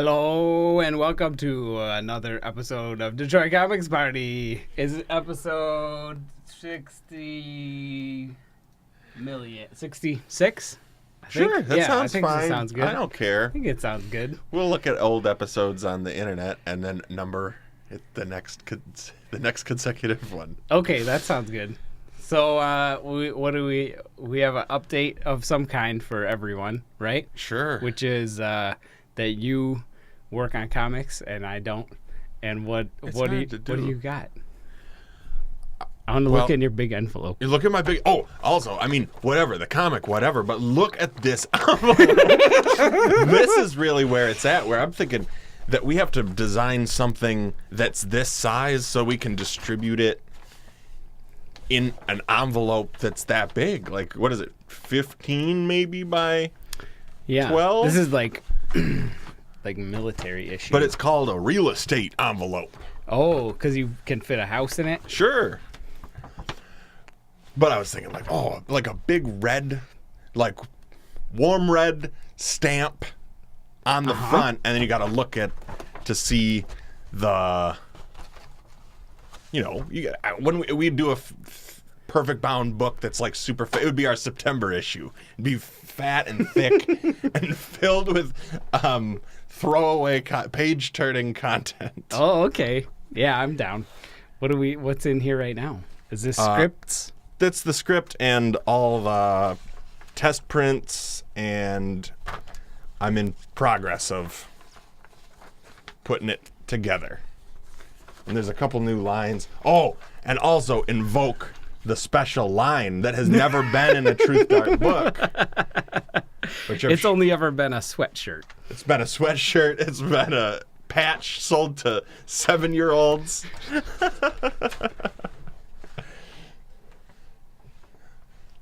Hello and welcome to another episode of Detroit Comics Party. Is episode 60 million? 66? Sure, that sounds I think fine. That sounds good. I don't care. I think it sounds good. We'll look at old episodes on the internet and then number it the next consecutive one. Okay, that sounds good. So, we have an update of some kind for everyone, right? Sure. Which is that you work on comics and I don't. And what do you got? I want to look in your big envelope. You look at my big. Oh, also, I mean, whatever the comic, whatever. But look at this envelope. This is really where it's at. Where I'm thinking that we have to design something that's this size so we can distribute it in an envelope that's that big. Like, what is it? 15 maybe by 12? This is like like military issue. But it's called a real estate envelope. Oh, because you can fit a house in it? Sure. But I was thinking like a big red, like warm red stamp on the front, and then you got to look at to see the, when we do a perfect bound book that's like super it would be our September issue. It'd be fat and thick and filled with throwaway page turning content. Oh, okay. Yeah, I'm down. What's in here right now? Is this scripts? That's the script and all the test prints, and I'm in progress of putting it together. And there's a couple new lines. Oh, and also invoke the special line that has never been in a Truth Dart book. It's only ever been a sweatshirt. It's been a sweatshirt. It's been a patch sold to 7-year-olds.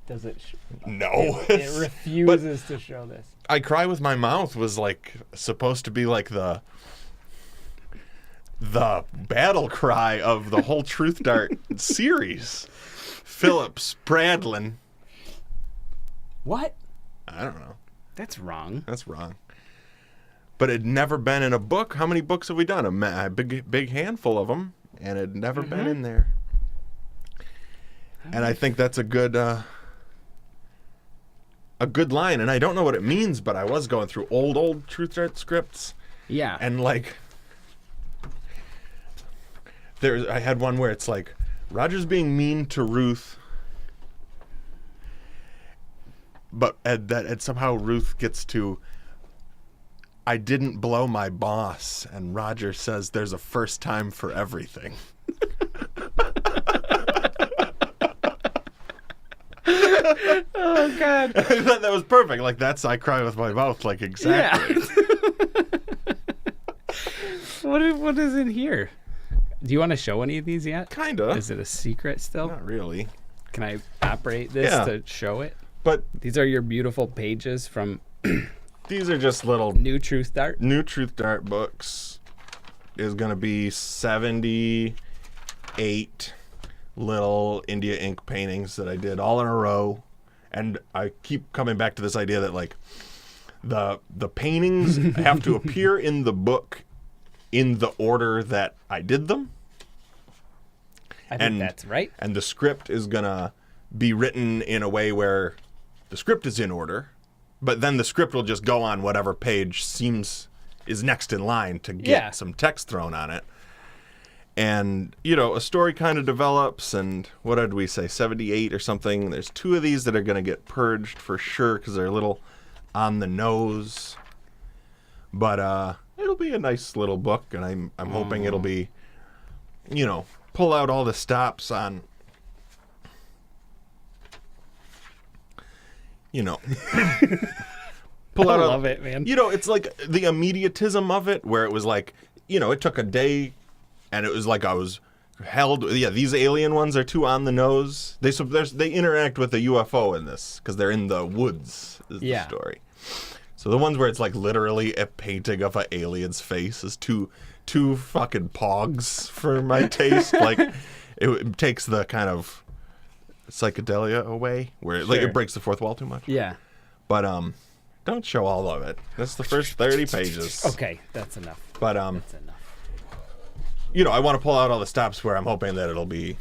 Does it? No. It refuses to show this. I Cry With My Mouth was like supposed to be like the battle cry of the whole Truth Dart series. Phillips, Bradlin. What? I don't know. That's wrong. That's wrong. But it'd never been in a book. How many books have we done? A big handful of them, and it'd never been in there. And I think that's a good line. And I don't know what it means, but I was going through old Truth Dart scripts. Yeah. And like, I had one where it's like, Roger's being mean to Ruth, but somehow Ruth gets to, I didn't blow my boss, and Roger says there's a first time for everything. Oh, God. I thought that was perfect. Like, that's I Cry With My Mouth, like, exactly. Yeah. What is in here? Do you want to show any of these yet? Kinda. Is it a secret still? Not really. Can I operate this to show it? But These are your beautiful pages from these are just little New Truth Dart. New Truth Dart books. Is going to be 78 little India ink paintings that I did all in a row. And I keep coming back to this idea that, like, the paintings have to appear in the book in the order that I did them. I think that's right. And the script is going to be written in a way where the script is in order, but then the script will just go on whatever page is next in line to get some text thrown on it. And, a story kind of develops, and what did we say, 78 or something? There's 2 of these that are going to get purged for sure because they're a little on the nose. But it'll be a nice little book, and I'm hoping it'll be, pull out all the stops on, pull out. I love it, man. It's like the immediatism of it, where it was like, it took a day, and it was like I was held. Yeah, these alien ones are too on the nose. They interact with a UFO in this because they're in the woods. Is the story. So the ones where it's like literally a painting of an alien's face is too fucking pogs for my taste. Like, it takes the kind of psychedelia away, where it breaks the fourth wall too much. Yeah. But Don't show all of it. That's the first 30 pages. Okay, that's enough. But That's enough. I want to pull out all the stops where I'm hoping that it'll be,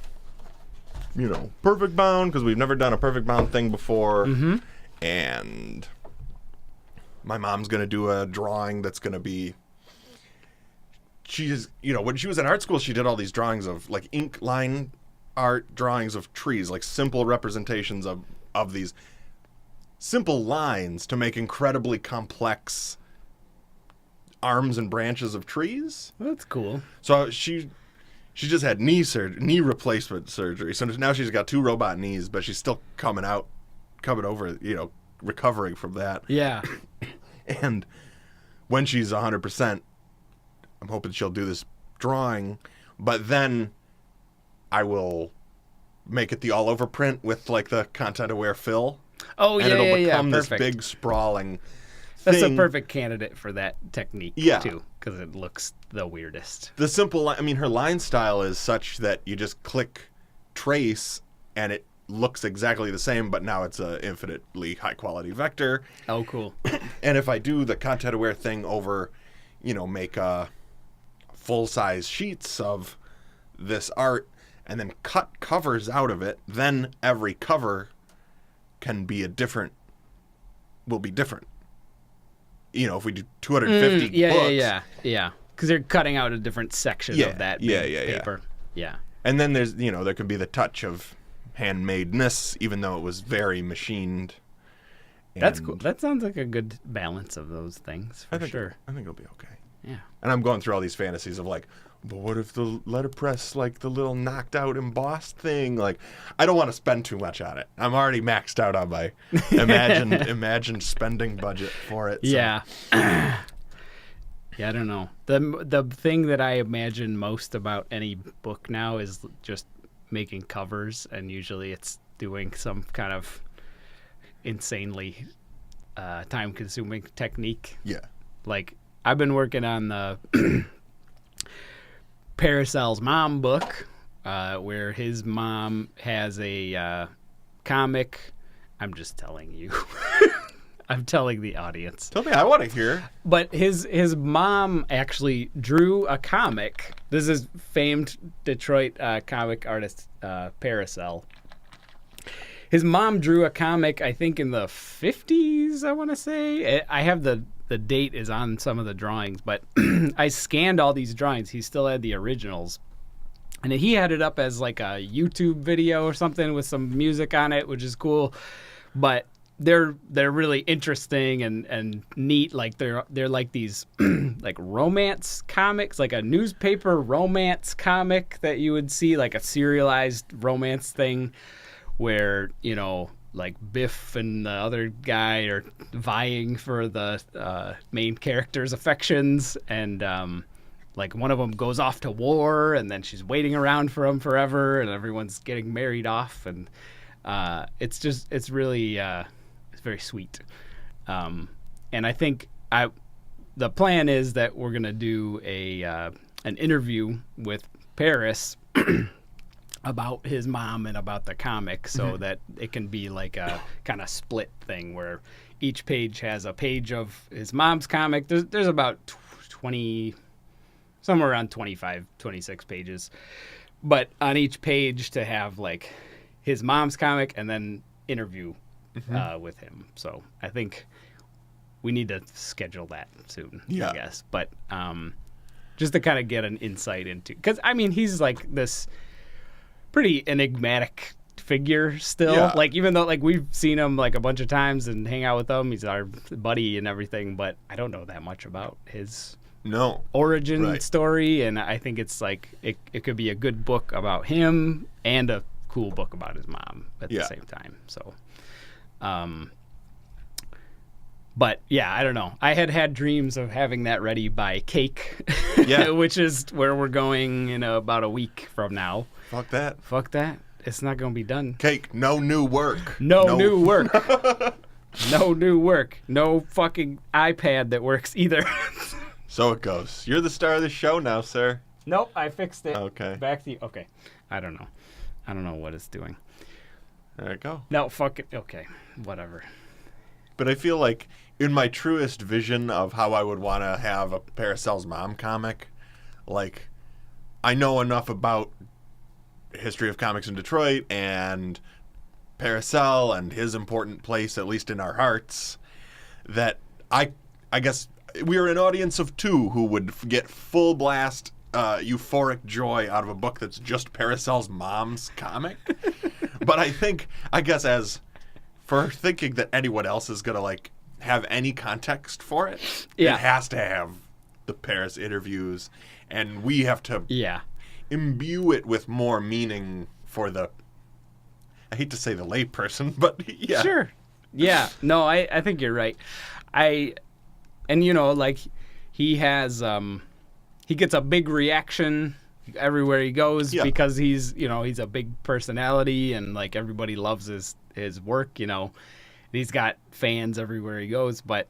perfect bound, because we've never done a perfect bound thing before. Mm-hmm. And my mom's going to do a drawing that's going to be, when she was in art school, she did all these drawings of, like, ink line art drawings of trees, like simple representations of these simple lines to make incredibly complex arms and branches of trees. Well, that's cool. So she just had knee replacement surgery. So now she's got 2 robot knees, but she's still coming over, recovering from that. Yeah. And when she's 100%, I'm hoping she'll do this drawing, but then I will make it the all-over print with, like, the content-aware fill. Oh, and it'll become perfect. this big, sprawling That's thing. a perfect candidate for that technique, too, because it looks the weirdest. The simple, her line style is such that you just click trace, and it looks exactly the same, but now it's a infinitely high-quality vector. Oh, cool. And if I do the content-aware thing over, make full-size sheets of this art and then cut covers out of it, then every cover will be different. If we do 250 books. Yeah. Because they're cutting out a different section of that paper. Yeah. And then there's, there could be the touch of handmadeness, even though it was very machined. That's cool. That sounds like a good balance of those things, for sure. I think it'll be okay. Yeah. And I'm going through all these fantasies of, like, but what if the letterpress, like, the little knocked out embossed thing? Like, I don't want to spend too much on it. I'm already maxed out on my imagined spending budget for it. So. Yeah. Yeah, I don't know. The thing that I imagine most about any book now is just making covers, and usually it's doing some kind of insanely time-consuming technique. Yeah. Like, I've been working on the Paracel's mom book, where his mom has a comic. I'm just telling you. I'm telling the audience. Tell me, I want to hear. But his mom actually drew a comic. This is famed Detroit comic artist Paracel. His mom drew a comic, I think, in the 50s, I want to say. I have the date is on some of the drawings, but I scanned all these drawings. He still had the originals. And he had it up as like a YouTube video or something with some music on it, which is cool. But they're really interesting and neat. Like they're like these like romance comics, like a newspaper romance comic that you would see, like a serialized romance thing where, like Biff and the other guy are vying for the main character's affections, and like one of them goes off to war, and then she's waiting around for him forever, and everyone's getting married off, and it's really it's very sweet. And I think the plan is that we're gonna do an interview with Paris about his mom and about the comic, so that it can be like a kind of split thing where each page has a page of his mom's comic. There's about 20, somewhere around 25, 26 pages. But on each page to have like his mom's comic and then interview with him. So I think we need to schedule that soon, I guess. But just to kind of get an insight into, because I mean, he's like this pretty enigmatic figure still. Yeah. Like, even though like we've seen him like a bunch of times and hang out with him, he's our buddy and everything, but I don't know that much about his origin story. And I think it's like it could be a good book about him and a cool book about his mom at the same time. So but yeah, I don't know. I had dreams of having that ready by Cake, which is where we're going in about a week from now. Fuck that. It's not going to be done. Cake, no new work. No new work. No new work. No fucking iPad that works either. So it goes. You're the star of the show now, sir. Nope, I fixed it. Okay. Back to you. Okay. I don't know what it's doing. There you go. No, fuck it. Okay. Whatever. But I feel like in my truest vision of how I would want to have a Paracel's mom comic, like, I know enough about history of comics in Detroit and Paracel and his important place, at least in our hearts, that I guess we are an audience of two who would get full blast euphoric joy out of a book that's just Paracel's mom's comic. But I guess as for thinking that anyone else is going to, like, have any context for it, it has to have the Paris interviews, and we have to imbue it with more meaning for the, I hate to say the layperson, but yeah. Sure. Yeah. No, I think you're right. And you know, like, he has, he gets a big reaction everywhere he goes because he's a big personality, and, like, everybody loves his work, you know. He's got fans everywhere he goes, but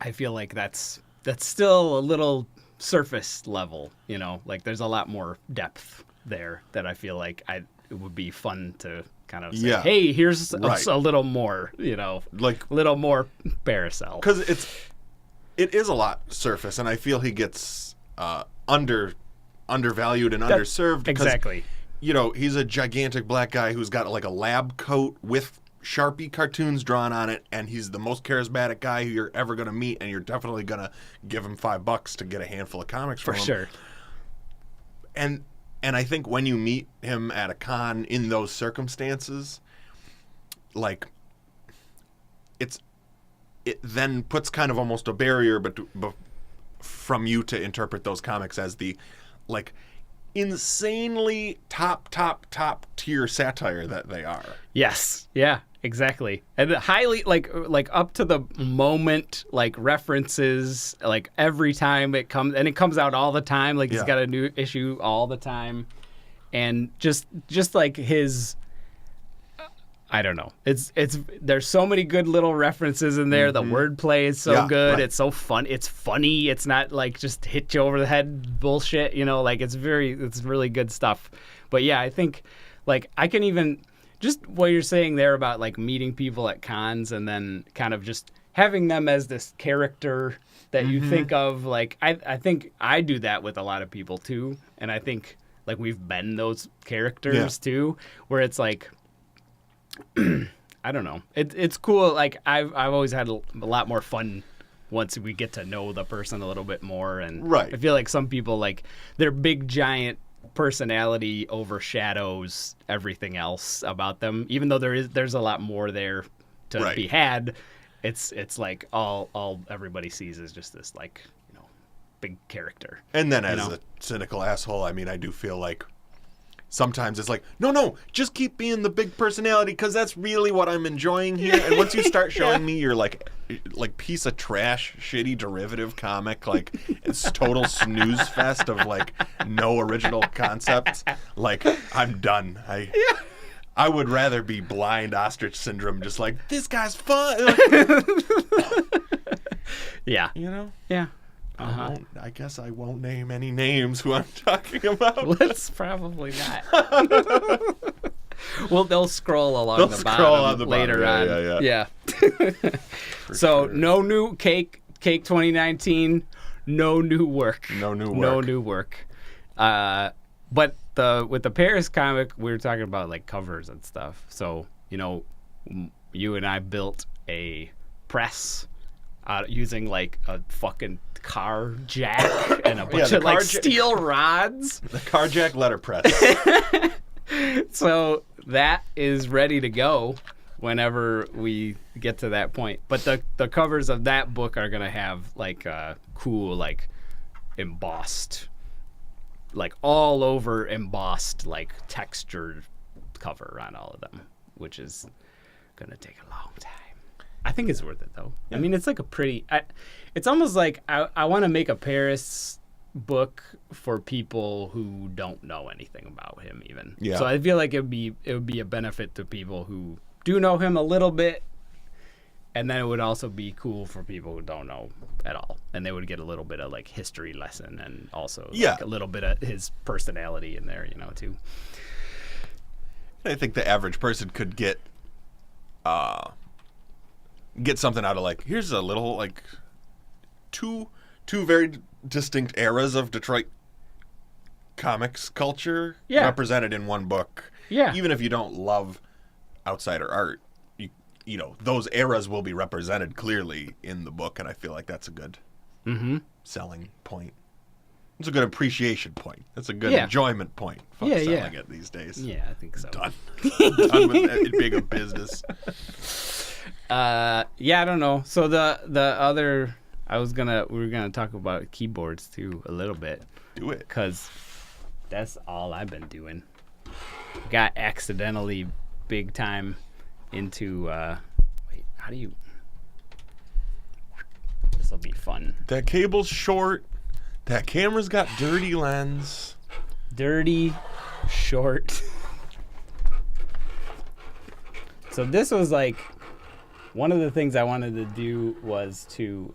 I feel like that's still a little surface level, you know. Like, there's a lot more depth there that I feel like it would be fun to kind of say, hey, here's a little more, you know, like a little more Paracel. Because it is a lot surface, and I feel he gets undervalued and underserved. Because, exactly. You know, he's a gigantic black guy who's got, like, a lab coat with Sharpie cartoons drawn on it, and he's the most charismatic guy who you're ever going to meet, and you're definitely going to give him $5 to get a handful of comics from him. For sure. And I think when you meet him at a con in those circumstances, like, it then puts kind of almost a barrier from you to interpret those comics as the, like, insanely top tier satire that they are. Yes. Yeah, exactly. And highly, like up to the moment, like, references, like, every time it comes, and it comes out all the time. Like, he's got a new issue all the time. And just like his, I don't know. There's so many good little references in there. Mm-hmm. The wordplay is so good. Right. It's so fun. It's funny. It's not, like, just hit you over the head bullshit, you know, like, it's really good stuff. But yeah, I think, like, I can even, just what you're saying there about, like, meeting people at cons and then kind of just having them as this character that you think of, like, I think I do that with a lot of people too. And I think, like, we've been those characters too, where it's like, I don't know. It's cool. Like, I've always had a lot more fun once we get to know the person a little bit more. And I feel like some people, like, their big giant personality overshadows everything else about them. Even though there's a lot more there to be had, it's like all everybody sees is just this, like, you know, big character. And then as a cynical asshole, I mean, I do feel like sometimes it's like, no, just keep being the big personality, because that's really what I'm enjoying here. And once you start showing me your, like piece of trash, shitty derivative comic, like, it's total snooze fest of, like, no original concepts, like, I'm done. I would rather be blind ostrich syndrome, just like, this guy's fun. Yeah. You know? Yeah. I guess I won't name any names who I'm talking about. Let's probably not. Well, they'll scroll along the bottom later on. Yeah. So, sure. No new Cake 2019, no new work. No new work. But with the Paris comic, we were talking about, like, covers and stuff. So, you know, you and I built a press using, like, a fucking car jack and a bunch of, like, steel rods. The car jack letterpress. So that is ready to go whenever we get to that point. But the covers of that book are going to have, like, cool, like, embossed, like, all over embossed, like, textured cover on all of them, which is going to take a long time. I think it's worth it, though. Yeah. I mean, it's like a pretty... it's almost like I want to make a Paris book for people who don't know anything about him, even. Yeah. So I feel like it would be a benefit to people who do know him a little bit, and then it would also be cool for people who don't know at all, and they would get a little bit of, like, history lesson and also like, a little bit of his personality in there, you know, too. I think the average person could get get something out of like, here's a little like two very distinct eras of Detroit comics culture represented in one book. Yeah. Even if you don't love outsider art, you know, those eras will be represented clearly in the book, and I feel like that's a good selling point. It's a good appreciation point. That's a good enjoyment point. Fuck selling it these days. Yeah, I think so. Done. Done with it being a business. I don't know. So the other, we were gonna talk about keyboards too a little bit. Do it. Because that's all I've been doing. Got accidentally big time into wait, how do you, this will be fun. That cable's short. That camera's got dirty lens. Dirty, short. So this was like, one of the things I wanted to do was to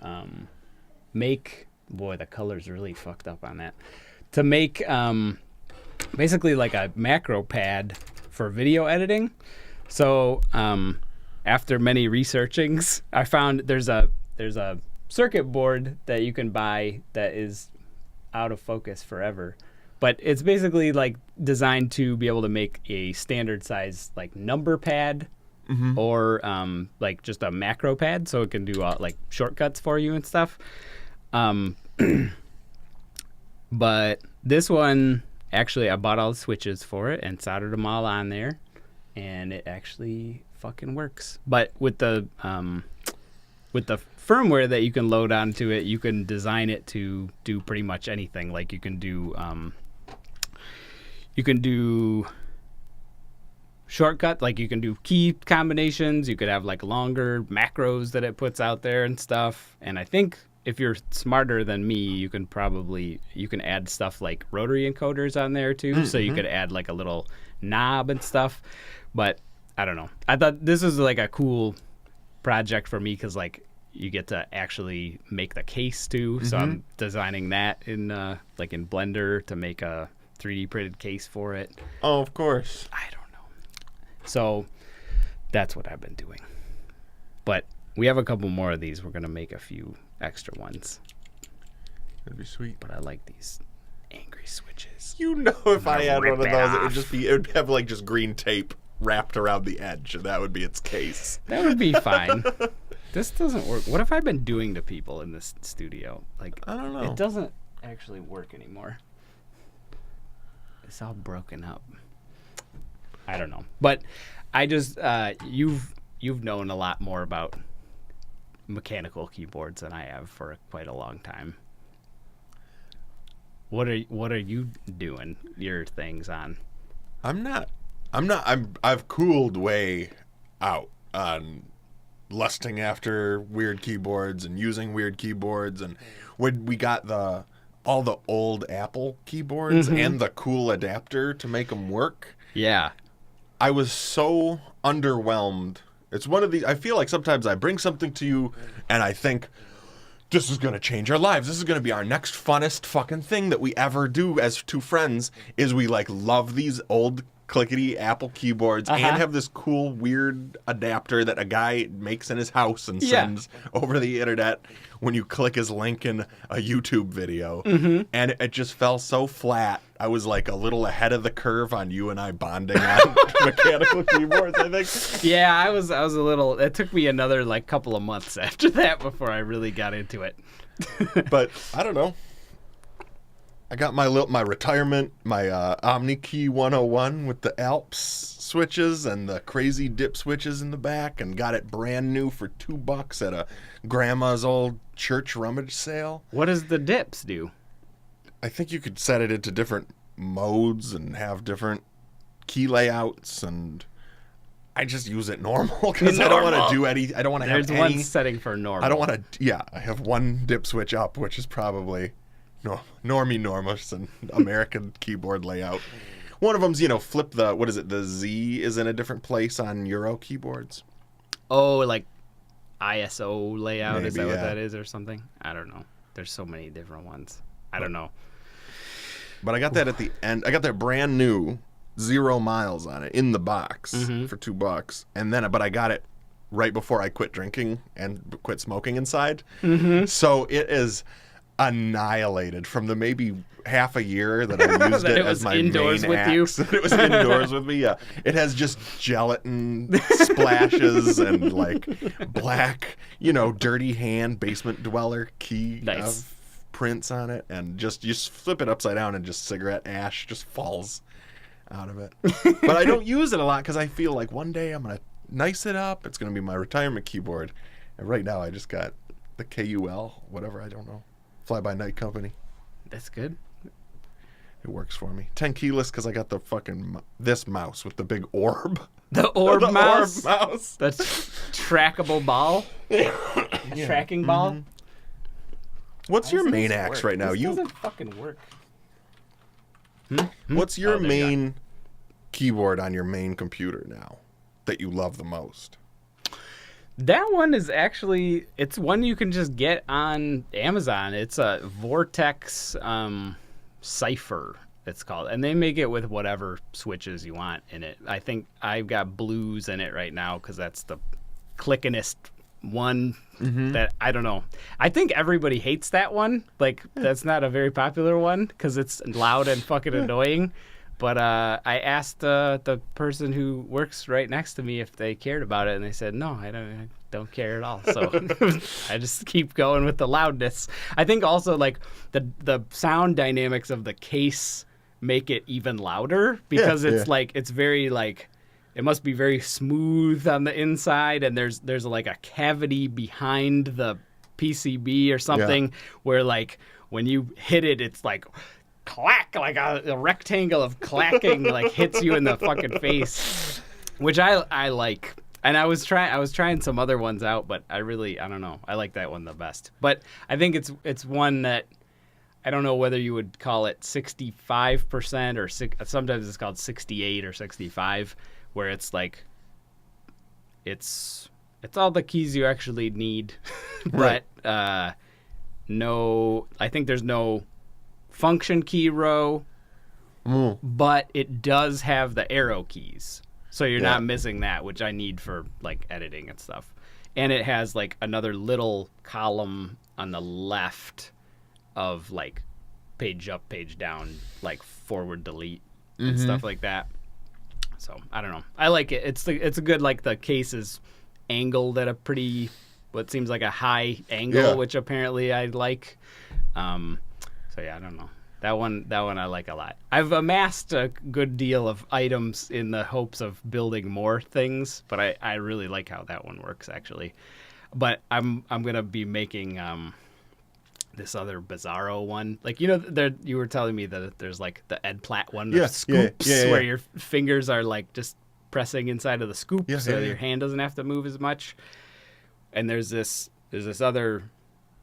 make, boy, the color's really fucked up on that. To make basically like a macro pad for video editing. So after many researchings, I found there's a circuit board that you can buy that is out of focus forever. But it's basically like designed to be able to make a standard size like number pad or like just a macro pad, so it can do like shortcuts for you and stuff. But this one, actually, I bought all the switches for it and soldered them all on there, and it actually fucking works. But with the firmware that you can load onto it, you can design it to do pretty much anything. Like you can do shortcut, like you can do key combinations. You could have like longer macros that it puts out there and stuff. And I think if you're smarter than me, you can add stuff like rotary encoders on there too. So you could add like a little knob and stuff. But I don't know. I thought this was like a cool project for me because like you get to actually make the case too. So I'm designing that in like in Blender to make a 3D printed case for it. Oh, of course. I don't know. So that's what I've been doing. But we have a couple more of these. We're going to make a few extra ones. That'd be sweet. But I like these angry switches. You know, if I had one of those, it would have like just green tape wrapped around the edge, and that would be its case. That would be fine. This doesn't work. What have I been doing to people in this studio? Like, I don't know. It doesn't actually work anymore. It's all broken up. I don't know. But I just you've known a lot more about mechanical keyboards than I have for quite a long time. What are you doing your things on? I've cooled way out on lusting after weird keyboards and using weird keyboards, and when we got all the old Apple keyboards and the cool adapter to make them work. Yeah. I was so underwhelmed. It's one of these, I feel like sometimes I bring something to you and I think, this is going to change our lives. This is going to be our next funnest fucking thing that we ever do as two friends, is we like love these old clickety Apple keyboards and have this cool weird adapter that a guy makes in his house and sends over the internet when you click his link in a YouTube video. And it just fell so flat. I was like a little ahead of the curve on you and I bonding on mechanical keyboards, I think. Yeah, I was a little, it took me another like couple of months after that before I really got into it. But I don't know. I got my retirement, my OmniKey 101 with the Alps switches and the crazy dip switches in the back, and got it brand new for $2 at a grandma's old church rummage sale. What does the dips do? I think you could set it into different modes and have different key layouts, and I just use it normal because I don't want to do any. I don't want to have any. There's one setting for normal. I don't want to. Yeah, I have one dip switch up, which is probably normous and American keyboard layout. One of them's, flip the, what is it? The Z is in a different place on Euro keyboards. Oh, like ISO layout? Maybe, is that what that is or something? I don't know. There's so many different ones. I don't know. But I got that at the end. I got that brand new 0 miles on it in the box for $2. And then, but I got it right before I quit drinking and quit smoking inside. Mm-hmm. So it is annihilated from the maybe half a year that I used That it it was as my indoors main with axe. you? It was indoors with me. Yeah, it has just gelatin splashes and like black, dirty hand basement dweller key Nice. prints on it, and you just flip it upside down and just cigarette ash just falls out of it. But I don't use it a lot because I feel like one day I'm gonna nice it up. It's gonna be my retirement keyboard, and right now I just got the KUL, whatever, I don't know, fly by night company. That's good. It works for me. 10 keyless because I got the fucking this mouse with the big orb. The orb The mouse. orb mouse. That's trackable ball. Tracking ball. What's your main This axe work? right now? This doesn't fucking work. What's your Oh, there you main keyboard on your main computer now that you love the most? That one is actually, it's one you can just get on Amazon. It's a Vortex Cipher, it's called. And they make it with whatever switches you want in it. I think I've got blues in it right now because that's the clickinest one that, I don't know. I think everybody hates that one. Like, that's not a very popular one because it's loud and fucking annoying. But I asked the person who works right next to me if they cared about it, and they said, no, I don't care at all. So I just keep going with the loudness. I think also, like, the sound dynamics of the case make it even louder because it's like, it's very, like, it must be very smooth on the inside, and there's like a cavity behind the PCB or something where, like, when you hit it, it's like clack, like a rectangle of clacking like hits you in the fucking face, which I like. And I was trying some other ones out, but I don't know, I like that one the best. But I think it's one that I don't know whether you would call it 65% or sometimes it's called 68 or 65, where it's like it's all the keys you actually need, but no, I think there's no function key row, but it does have the arrow keys, so you're not missing that, which I need for like editing and stuff. And it has like another little column on the left of like page up, page down, like forward delete and stuff like that. So I don't know, I like it. It's a good, like, the case is angled at a pretty, what seems like a high angle, which apparently I like. So yeah, I don't know. That one I like a lot. I've amassed a good deal of items in the hopes of building more things, but I really like how that one works actually. But I'm gonna be making this other Bizarro one. Like, you were telling me that there's like the Ed Platt one that scoops where your fingers are like just pressing inside of the scoop so your hand doesn't have to move as much. And there's this other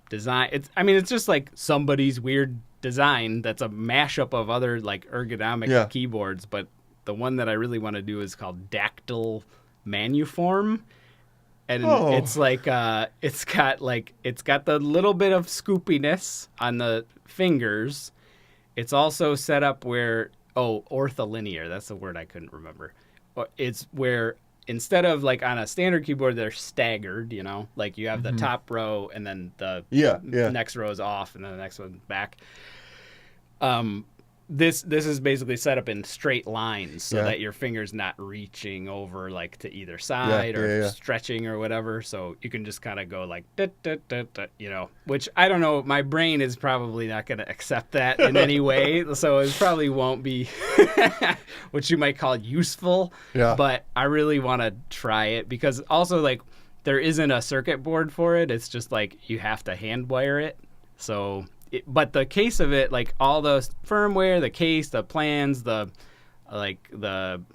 design. It's just like somebody's weird design that's a mashup of other like ergonomic keyboards, but the one that I really want to do is called Dactyl Manuform. And it's like it's got the little bit of scoopiness on the fingers. It's also set up where ortholinear, that's the word I couldn't remember. It's where instead of like on a standard keyboard they're staggered, like you have the top row and then the next row is off and then the next one back. This is basically set up in straight lines so that your finger's not reaching over like to either side or stretching or whatever. So you can just kind of go like, which I don't know. My brain is probably not going to accept that in any way. So it probably won't be what you might call useful. Yeah. But I really want to try it because also like there isn't a circuit board for it. It's just like you have to hand wire it. So... but the case of it, like all the firmware, the case, the plans, the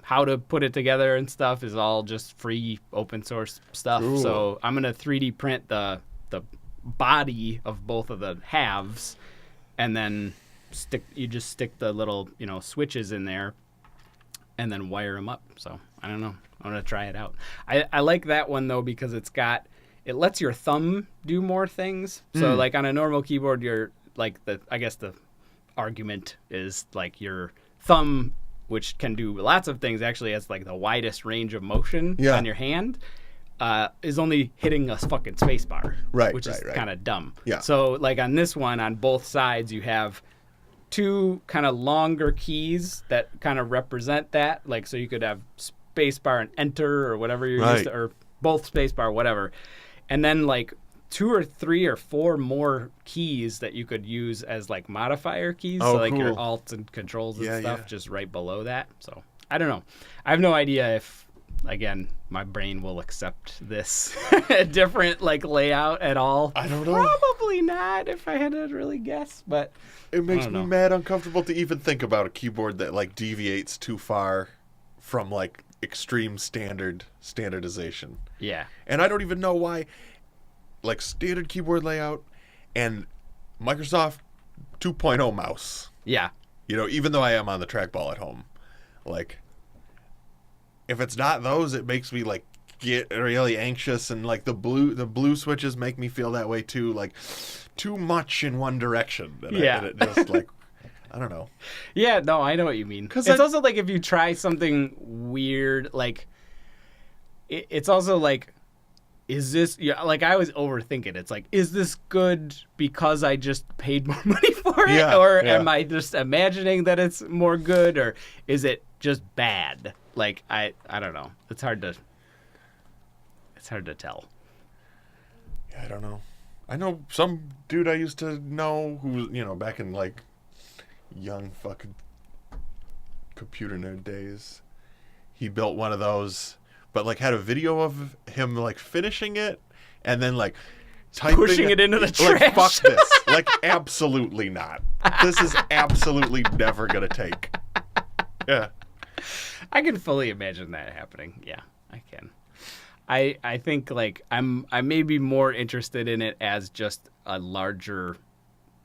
how to put it together and stuff is all just free open source stuff. Ooh. So I'm gonna 3D print the body of both of the halves, and then stick the little switches in there, and then wire them up. So I don't know. I'm gonna try it out. I like that one though because it lets your thumb do more things. So like on a normal keyboard, you're like I guess the argument is like your thumb, which can do lots of things, actually has like the widest range of motion on your hand. is only hitting a fucking space bar, Right, which is right. kind of dumb. Yeah. So like on this one, on both sides, you have two kind of longer keys that kind of represent that. Like, so you could have space bar and enter or whatever you're used to, or both space bar, whatever. And then like 2 or 3 or 4 more keys that you could use as like modifier keys. Oh, so like your cool. alts and controls and stuff Yeah. just right below that. So I don't know. I have no idea if, again, my brain will accept this different like layout at all. I don't know. Probably not if I had to really guess, but It makes I me don't know. mad uncomfortable to even think about a keyboard that like deviates too far from like extreme standardization. yeah. And I don't even know why, like standard keyboard layout and Microsoft 2.0 mouse. Yeah. You know, even though I am on the trackball at home, like if it's not those, it makes me like get really anxious, and like the blue switches make me feel that way too, like too much in one direction. And Yeah. and it just like I don't know. Yeah, no, I know what you mean. 'Cause It's I- also like if you try something weird, like it's also like, is this? Yeah, like I was overthinking. It's like, is this good because I just paid more money for it, Yeah, or yeah. am I just imagining that it's more good, or is it just bad? Like I don't know. It's hard to tell. Yeah, I don't know. I know some dude I used to know who, you know, back in like young fucking computer nerd days, he built one of those, but like had a video of him like finishing it and then like typing Pushing it into the like, trash. fuck this. Like absolutely not. This is absolutely never gonna take. Yeah. I can fully imagine that happening. Yeah, I can. I think like I may be more interested in it as just a larger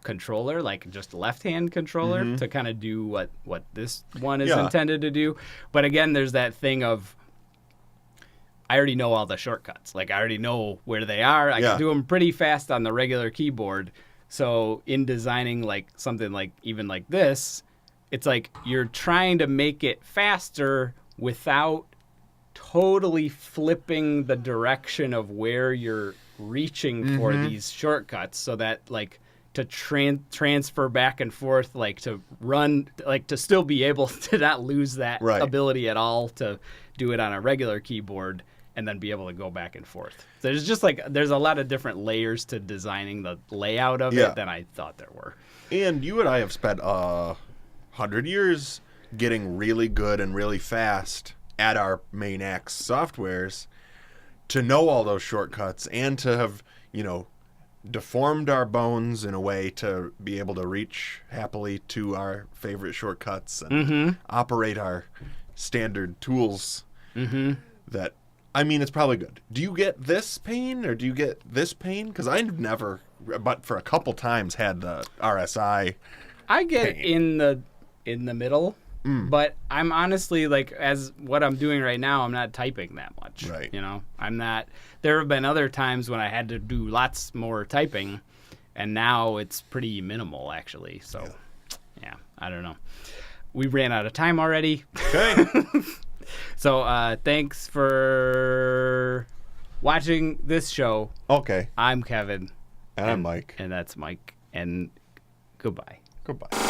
controller, like just a left-hand controller to kind of do what this one is Yeah. intended to do. But again, there's that thing of I already know all the shortcuts. Like I already know where they are. I Yeah. can do them pretty fast on the regular keyboard. So in designing like something like even like this, it's like you're trying to make it faster without totally flipping the direction of where you're reaching for these shortcuts, so that like to transfer back and forth, like to run, like to still be able to not lose that Right. ability at all to do it on a regular keyboard and then be able to go back and forth. There's just like there's a lot of different layers to designing the layout of Yeah. it than I thought there were. And you and I have spent 100 years getting really good and really fast at our main X softwares to know all those shortcuts and to have, you know, deformed our bones in a way to be able to reach happily to our favorite shortcuts and operate our standard tools. That, I mean, it's probably good. Do you get this pain or do you get this pain? Because I've never, but for a couple times, had the RSI. I get pain. in the middle, but I'm honestly like, as what I'm doing right now, I'm not typing that much. Right. You know, I'm not. There have been other times when I had to do lots more typing, and now it's pretty minimal actually. So, yeah, I don't know. We ran out of time already. Okay. So thanks for watching this show. Okay. I'm Kevin. And I'm Mike. And that's Mike. And goodbye. Goodbye. Stop,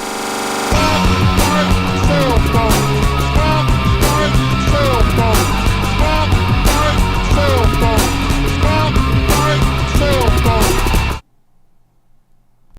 start, sail, boat. Stop, start, sail,